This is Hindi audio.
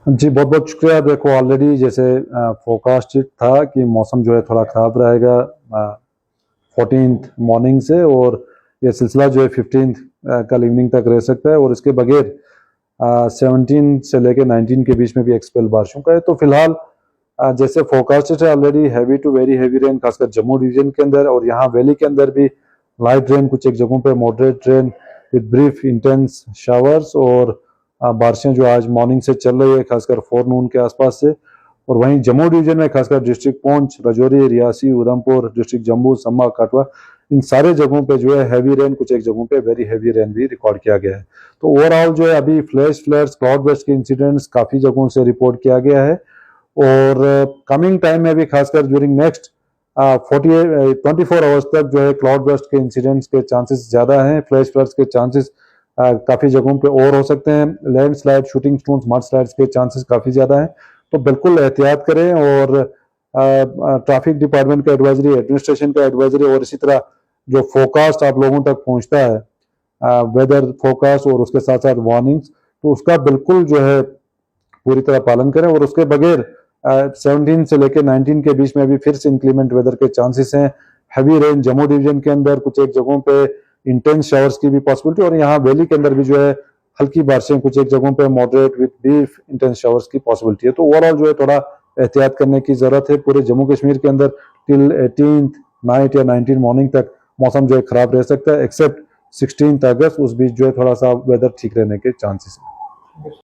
जी, बहुत-बहुत शुक्रिया। देखो ऑलरेडी जैसे फोरकास्टेड था कि मौसम जो है थोड़ा ख़राब रहेगा 14th मॉर्निंग से, और ये सिलसिला जो है 15th कल इवनिंग तक रह सकता है, और इसके बगैर 17 से लेके 19 के बीच में भी एक स्पेल बारिशों का है। तो फिलहाल जैसे फोरकास्टेड है already heavy to very heavy rain, खासकर जम्मू डिवीजन के अंदर, और यहाँ वैली के अंदर भी लाइट रेन, कुछ एक जगहों पे moderate rain with brief intense showers, और बारिशें जो आज मॉर्निंग से चल रही है खासकर 4 नून के आसपास से। और वहीं जम्मू डिवीजन में खासकर डिस्ट्रिक्ट पुंछ, राजौरी, रियासी, उधमपुर, डिस्ट्रिक्ट जम्मू, संबा, कठुआ, इन सारे जगहों पे जो है हैवी रेन, कुछ एक जगहों पे वेरी हैवी रेन भी रिकॉर्ड किया गया है। तो ओवरऑल जो है अभी फ्लैश फ्लड्स, क्लाउड बर्स्ट के इंसिडेंट्स काफ़ी जगहों से रिपोर्ट किया गया है, और कमिंग टाइम में भी खासकर ड्यूरिंग नेक्स्ट 24 आवर्स तक जो है क्लाउड बर्स्ट के इंसिडेंट्स के चांसेस ज़्यादा हैं। फ्लैश फ्लड्स के चांसेस काफ़ी जगहों पे और हो सकते हैं। Landslide, shooting stones, mud slides के चांसेस काफ़ी ज़्यादा हैं। तो बिल्कुल एहतियात करें, और ट्रैफिक डिपार्टमेंट का एडवाइजरी, एडमिनिस्ट्रेशन का एडवाइजरी, और इसी तरह जो फोरकास्ट आप लोगों तक पहुंचता है, वेदर फोरकास्ट और उसके साथ साथ वार्निंग्स, तो उसका बिल्कुल जो है पूरी तरह पालन करें। और उसके बगैर 17 से लेकर 19 के बीच में भी फिर से इंक्रीमेंट वेदर के चांसेस हैं। हैवी रेन जम्मू डिवीजन के अंदर, कुछ एक जगहों पे इंटेंस शावर्स की भी पॉसिबिलिटी, और यहाँ वैली के अंदर भी जो है हल्की बारिशें, कुछ एक जगहों पे moderate with brief intense showers की पॉसिबिलिटी है। तो ओवरऑल जो है थोड़ा एहतियात करने की जरूरत है। पूरे जम्मू कश्मीर के अंदर टिल 18th नाइट या 19 मॉर्निंग तक मौसम जो है खराब रह सकता है, एक्सेप्ट 16 अगस्त, उस बीच जो है थोड़ा सा वेदर ठीक रहने के चांसेस है।